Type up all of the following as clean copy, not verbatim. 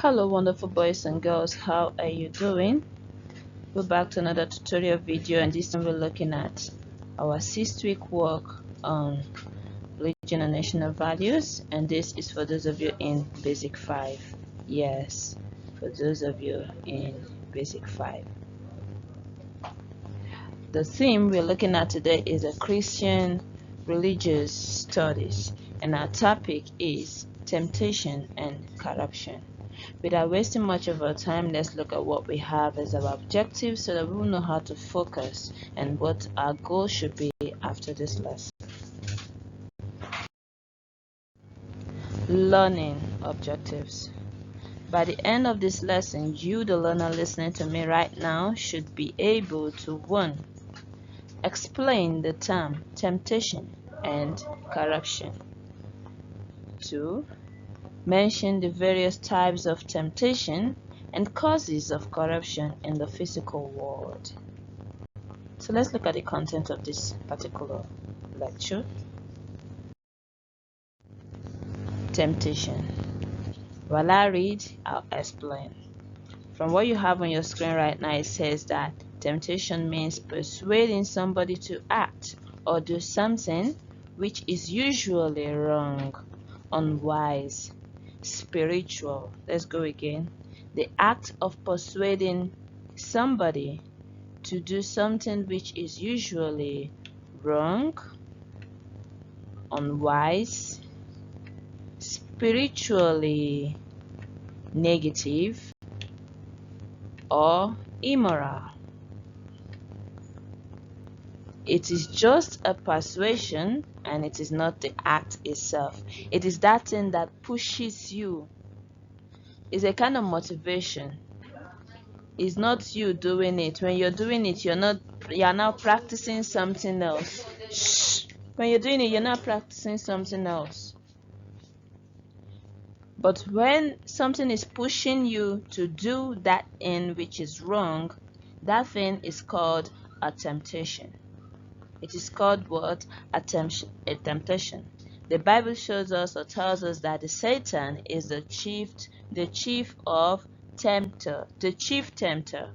Hello wonderful boys and girls, how are you doing? We're back to another tutorial video, and this time we're looking at our 6th-week work on religion and national values, and this is for those of you in basic 5. Yes, for those of you in basic 5. The theme we're looking at today is a Christian religious studies, and our topic is temptation and corruption. Without wasting much of our time, let's look at what we have as our objectives so that we will know how to focus and what our goal should be after this lesson. Learning objectives. By the end of this lesson, you, the learner listening to me right now, should be able to 1. Explain the term temptation and corruption. 2. Mention the various types of temptation and causes of corruption in the physical world. So let's look at the content of this particular lecture. Temptation. While I read, I'll explain. From what you have on your screen right now, it says that temptation means persuading somebody to act or do something which is usually wrong, unwise, spiritual. Let's go again. The act of persuading somebody to do something which is usually wrong, unwise, spiritually negative, or immoral. It is just a persuasion, and it is not the act itself. It is that thing that pushes you. It's a kind of motivation. It's not you doing it. When you're doing it, you're now practicing something else. Shh. When you're doing it, you're not practicing something else. But when something is pushing you to do that thing which is wrong, that thing is called a temptation. It is called what? A temptation. The Bible shows us or tells us that the Satan is the chief tempter.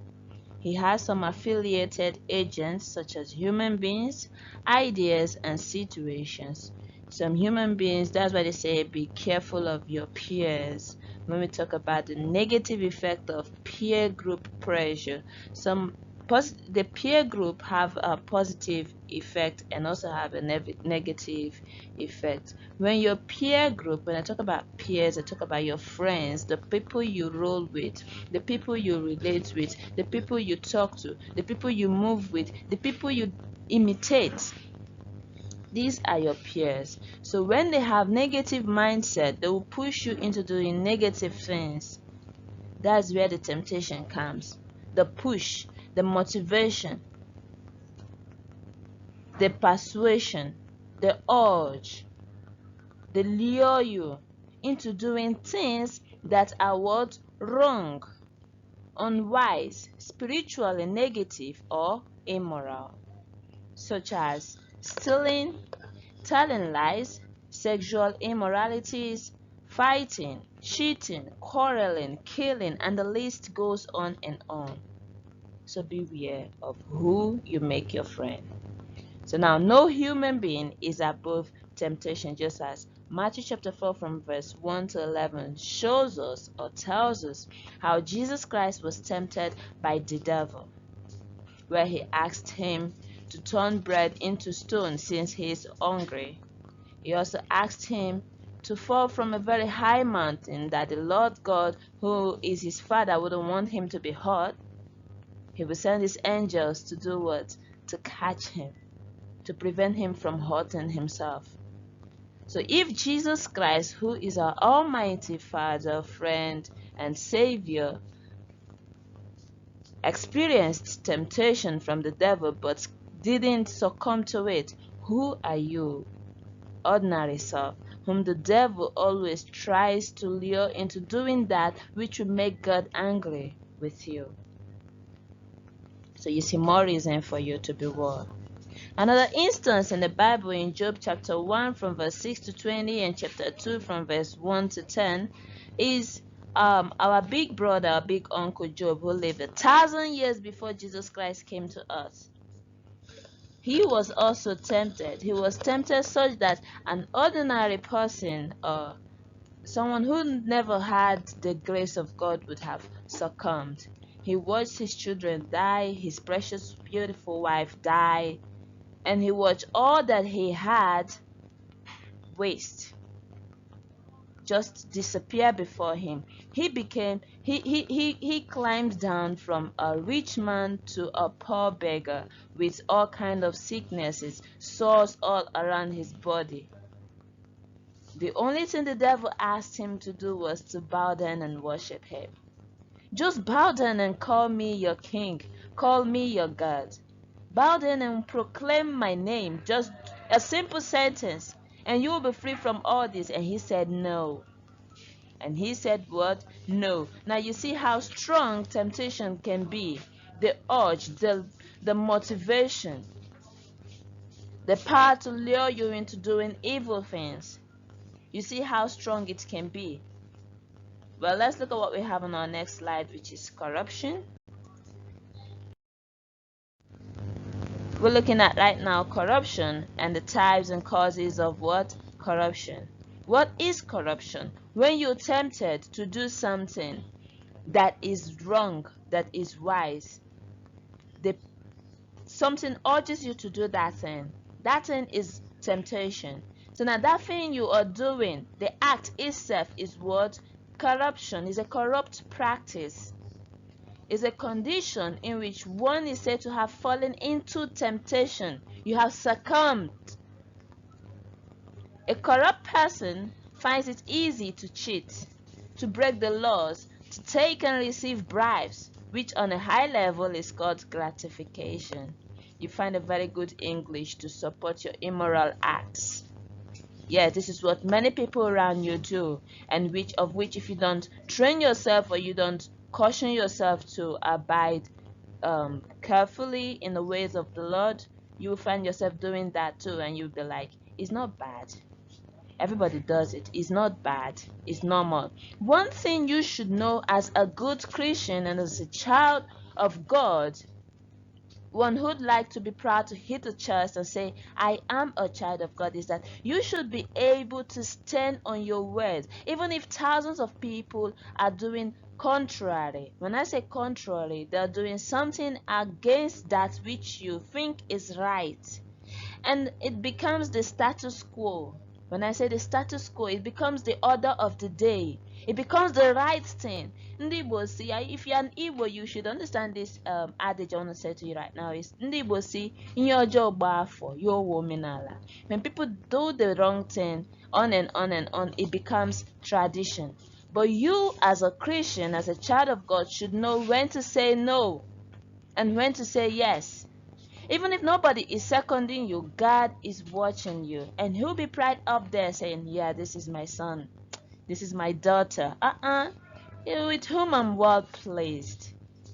He has some affiliated agents such as human beings, ideas, and situations. Some human beings, that's why they say be careful of your peers. When we talk about the negative effect of peer group pressure, the peer group have a positive effect and also have a negative effect. When your peer group, when I talk about peers, I talk about your friends, the people you roll with, the people you relate with, the people you talk to, the people you move with, the people you imitate. These are your peers. So when they have negative mindset, they will push you into doing negative things. That's where the temptation comes. The push, the motivation, the persuasion, the urge, they lure you into doing things that are what? Wrong, unwise, spiritually negative, or immoral, such as stealing, telling lies, sexual immoralities, fighting, cheating, quarreling, killing, and the list goes on and on. So beware of who you make your friend. So now, no human being is above temptation, just as Matthew chapter 4 from verse 1 to 11 shows us or tells us how Jesus Christ was tempted by the devil, where he asked him to turn bread into stone since he is hungry. He also asked him to fall from a very high mountain that the Lord God, who is his Father, wouldn't want him to be hurt. He will send his angels to do what? To catch him, to prevent him from hurting himself. So if Jesus Christ, who is our Almighty Father, friend, and Savior, experienced temptation from the devil but didn't succumb to it, who are you, ordinary self, whom the devil always tries to lure into doing that which will make God angry with you? So you see more reason for you to be worried. Another instance in the Bible, in Job chapter 1 from verse 6 to 20 and chapter 2 from verse 1 to 10, is our big brother, our big uncle Job, who lived 1,000 years before Jesus Christ came to earth, he was also tempted. He was tempted such that an ordinary person or someone who never had the grace of God would have succumbed. He watched his children die, his precious, beautiful wife die, and he watched all that he had waste, just disappear before him. He climbed down from a rich man to a poor beggar with all kind of sicknesses, sores all around his body. The only thing the devil asked him to do was to bow down and worship him. Just bow down and call me your king, call me your God. Bow down and proclaim my name, just a simple sentence, and you will be free from all this. And he said no. And he said what? No. Now you see how strong temptation can be. The urge, the motivation, the power to lure you into doing evil things. You see how strong it can be. Well, let's look at what we have on our next slide, which is corruption. We're looking at right now corruption and the types and causes of what? Corruption. What is corruption? When you're tempted to do something that is wrong, that is wise, something urges you to do that thing. That thing is temptation. So now that thing you are doing, the act itself is what? Corruption. Is a corrupt practice. Is a condition in which one is said to have fallen into temptation. You have succumbed. A corrupt person finds it easy to cheat, to break the laws, to take and receive bribes, which on a high level is called gratification. You find a very good English to support your immoral acts. Yeah, this is what many people around you do, and which if you don't train yourself or you don't caution yourself to abide carefully in the ways of the Lord, you will find yourself doing that too, and you'll be like, it's not bad. Everybody does it. It's not bad. It's normal. One thing you should know as a good Christian and as a child of God, one who'd like to be proud to hit the chest and say, I am a child of God, is that you should be able to stand on your word, even if thousands of people are doing contrary. When I say contrary, they're doing something against that which you think is right. And it becomes the status quo. When I say the status quo, it becomes the order of the day. It becomes the right thing. Ndị Igbo si, if you're an Igbo, you should understand this adage I want to say to you right now is, Ndị Igbo si, ihe ọjọọ gba afọ, ya owu omenala. When people do the wrong thing, on and on and on, it becomes tradition. But you as a Christian, as a child of God, should know when to say no and when to say yes. Even if nobody is seconding you, God is watching you. And he'll be right up there saying, yeah, this is my son. This is my daughter. With whom I'm well pleased.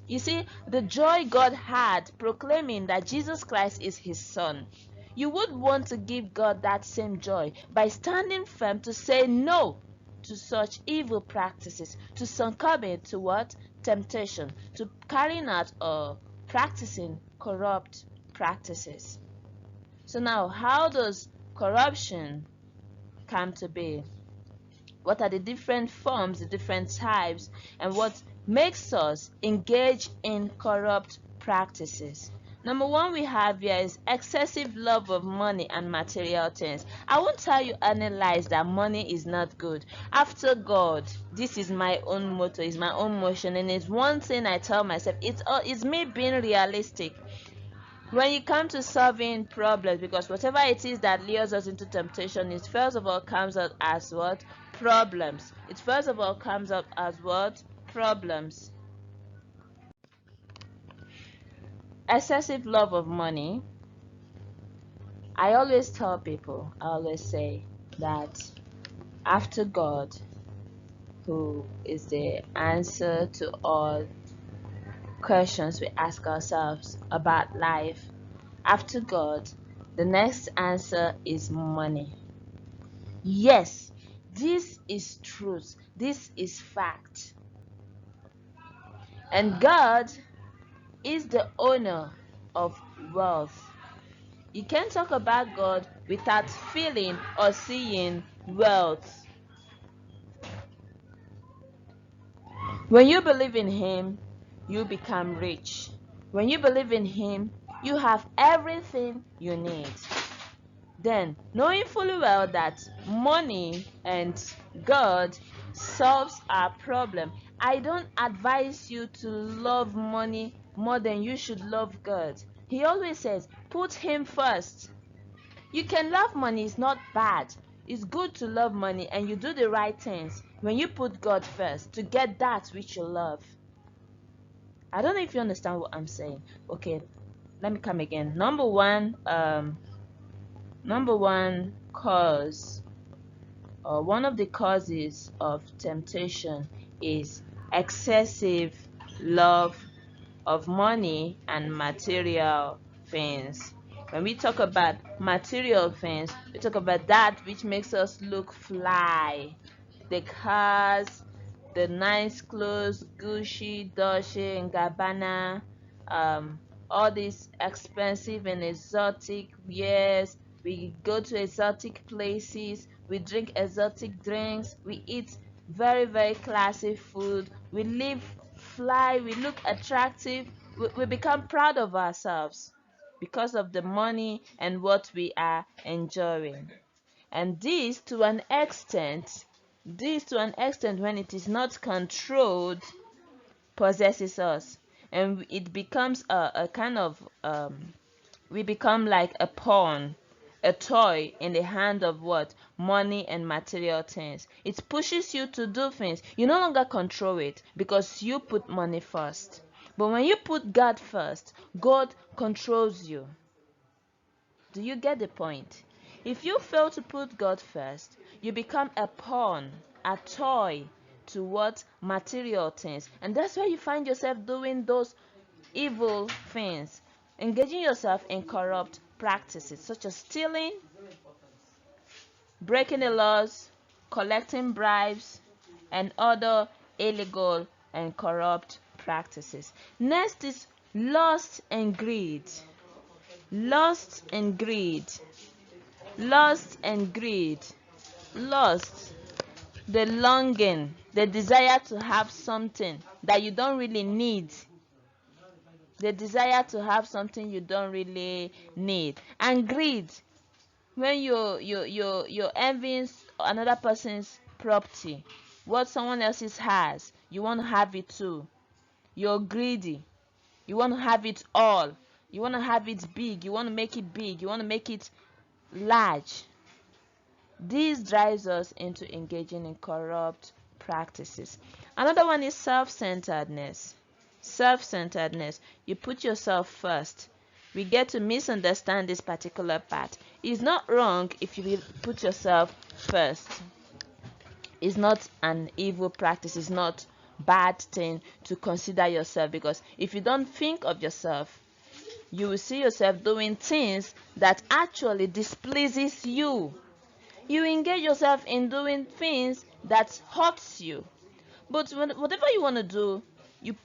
You see, the joy God had proclaiming that Jesus Christ is his son. You would want to give God that same joy by standing firm to say no to such evil practices, to succumbing to what? Temptation, to carrying out or practicing corrupt practices. So now, how does corruption come to be? What are the different forms, the different types, and what makes us engage in corrupt practices? Number one we have here is excessive love of money and material things. I won't tell you any lies that money is not good. After God, this is my own motto, is my own motion, and it's one thing I tell myself. It's me being realistic. When you come to solving problems, because whatever it is that lures us into temptation, it first of all comes out as what? Problems. It first of all comes up as what? Problems. Excessive love of money. I always tell people, I always say that after God, who is the answer to all questions we ask ourselves about life, after God, the next answer is money. Yes, This is truth. This is fact. And God is the owner of wealth. You can't talk about God without feeling or seeing wealth. When you believe in Him, you become rich. When you believe in Him, you have everything you need. Then, knowing fully well that money and God solves our problem, I don't advise you to love money more than you should love God. He always says, put Him first. You can love money, it's not bad. It's good to love money, and you do the right things when you put God first to get that which you love. I don't know if you understand what I'm saying. Okay, let me come again. Number one cause, or one of the causes of temptation, is excessive love of money and material things. When we talk about material things, we talk about that which makes us look fly. The cars, the nice clothes, Gucci, Dolce and Gabbana, all these expensive and exotic wears. We go to exotic places, we drink exotic drinks, we eat very, very classy food, we live fly, we look attractive, we become proud of ourselves because of the money and what we are enjoying. And this to an extent, when it is not controlled, possesses us, and it becomes a kind of we become like a pawn, a toy in the hand of what? Money and material things. It pushes you to do things. You no longer control it because you put money first. But when you put God first, God controls you. Do you get the point? If you fail to put God first, you become a pawn, a toy to what? Material things. And that's why you find yourself doing those evil things, engaging yourself in corrupt practices such as stealing, breaking the laws, collecting bribes, and other illegal and corrupt practices. Next is lust and greed. Lust and greed. Lust and greed. Lust, the longing, the desire to have something that you don't really need. The desire to have something you don't really need. And greed, when you're envying another person's property, what someone else's has, you want to have it too. You're greedy. You want to have it all. You want to have it big. You want to make it big. You want to make it large. This drives us into engaging in corrupt practices. Another one is self-centeredness. Self-centeredness. You put yourself first. We get to misunderstand this particular part. It's not wrong if you will put yourself first. It's not an evil practice. It's not bad thing to consider yourself, because if you don't think of yourself, you will see yourself doing things that actually displeases you. You engage yourself in doing things that hurts you. But whatever you want to do, you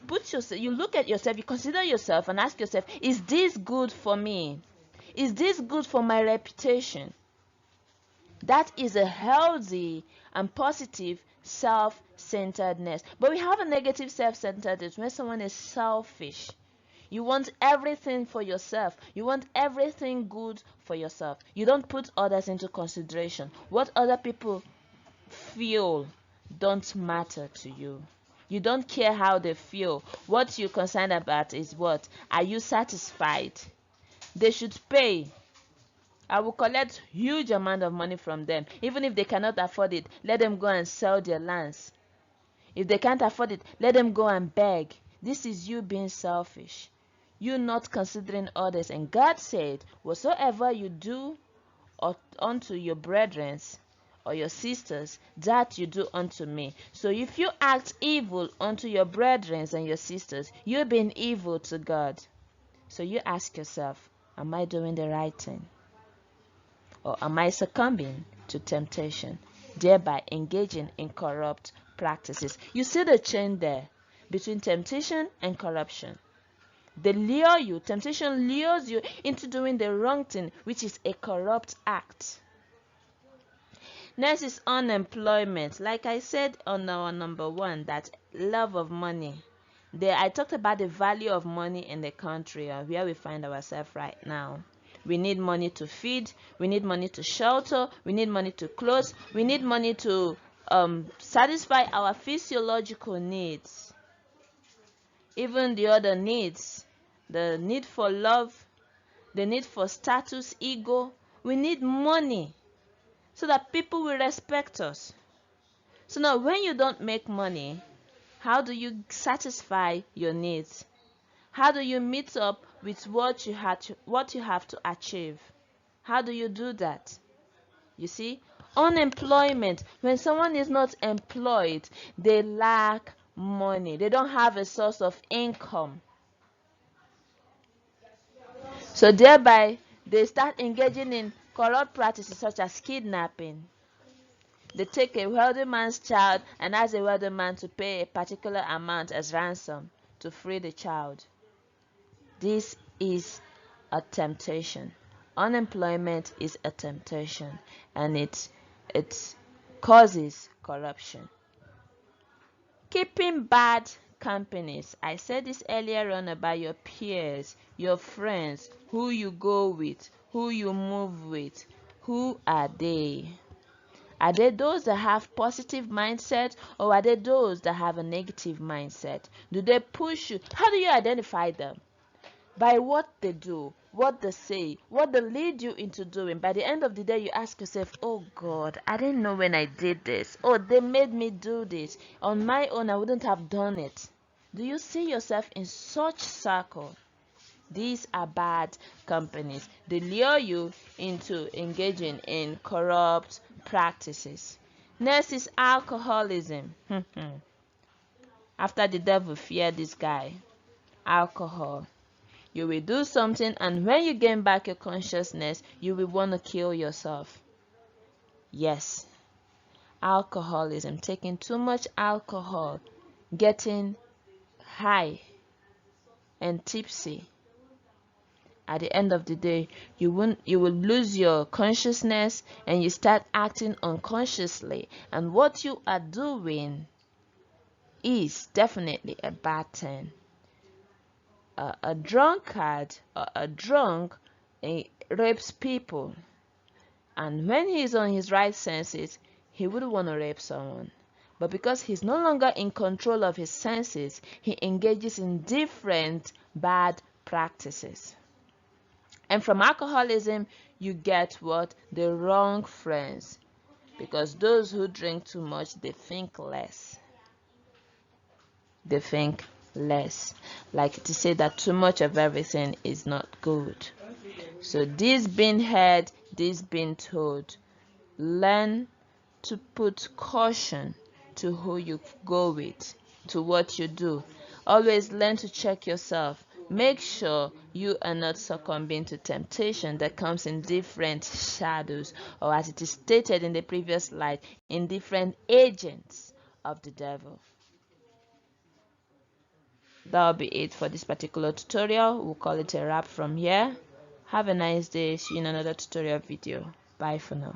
look at yourself, you consider yourself and ask yourself, is this good for me? Is this good for my reputation? That is a healthy and positive self-centeredness. But we have a negative self-centeredness when someone is selfish. You want everything for yourself. You want everything good for yourself. You don't put others into consideration. What other people feel don't matter to you. You don't care how they feel. What you're concerned about is what? Are you satisfied? They should pay. I will collect huge amount of money from them. Even if they cannot afford it, let them go and sell their lands. If they can't afford it, let them go and beg. This is you being selfish. You not considering others. And God said, whatsoever you do unto your brethren or your sisters, that you do unto me. So if you act evil unto your brethren and your sisters, you're being evil to God. So you ask yourself, am I doing the right thing? Or am I succumbing to temptation? thereby engaging in corrupt practices. You see the chain there between temptation and corruption. They lure you, temptation lures you into doing the wrong thing, which is a corrupt act. Next is unemployment. Like I said on our number one, that love of money. There, I talked about the value of money in the country or where we find ourselves right now. We need money to feed, we need money to shelter, we need money to clothe, we need money to satisfy our physiological needs. Even the other needs, the need for love, the need for status, ego, we need money so that people will respect us. So now when you don't make money, how do you satisfy your needs? How do you meet up with what you have to achieve? How do you do that? You see, unemployment, when someone is not employed, they lack money. They don't have a source of income. So thereby, they start engaging in corrupt practices such as kidnapping. They take a wealthy man's child and ask a wealthy man to pay a particular amount as ransom to free the child. This is a temptation. Unemployment is a temptation, and it causes corruption. Keeping bad companies. I said this earlier on about your peers, your friends, who you go with, who you move with. Who are they? Are they those that have positive mindset, or are they those that have a negative mindset? Do they push you? How do you identify them? By what they do, what they say, what they lead you into doing. By the end of the day, you ask yourself, oh God, I didn't know when I did this. Oh, they made me do this. On my own, I wouldn't have done it. Do you see yourself in such circle? These are bad companies. They lure you into engaging in corrupt practices. Next is alcoholism. After the devil feared this guy, alcohol. You will do something, and when you gain back your consciousness, you will want to kill yourself. Yes, alcoholism, taking too much alcohol, getting high and tipsy. At the end of the day, you will lose your consciousness and you start acting unconsciously. And what you are doing is definitely a bad thing. A drunkard or a drunk rapes people, and when he's on his right senses, he wouldn't want to rape someone. But because he's no longer in control of his senses, he engages in different bad practices. And from alcoholism, you get what? The wrong friends. Because those who drink too much, they think less. They think less. Like to say that too much of everything is not good. So this being heard, this being told, learn to put caution to who you go with, to what you do. Always learn to check yourself. Make sure you are not succumbing to temptation that comes in different shadows, or as it is stated in the previous slide, in different agents of the devil. That will be it for this particular tutorial. We'll call it a wrap from here. Have a nice day. See you in another tutorial video. Bye for now.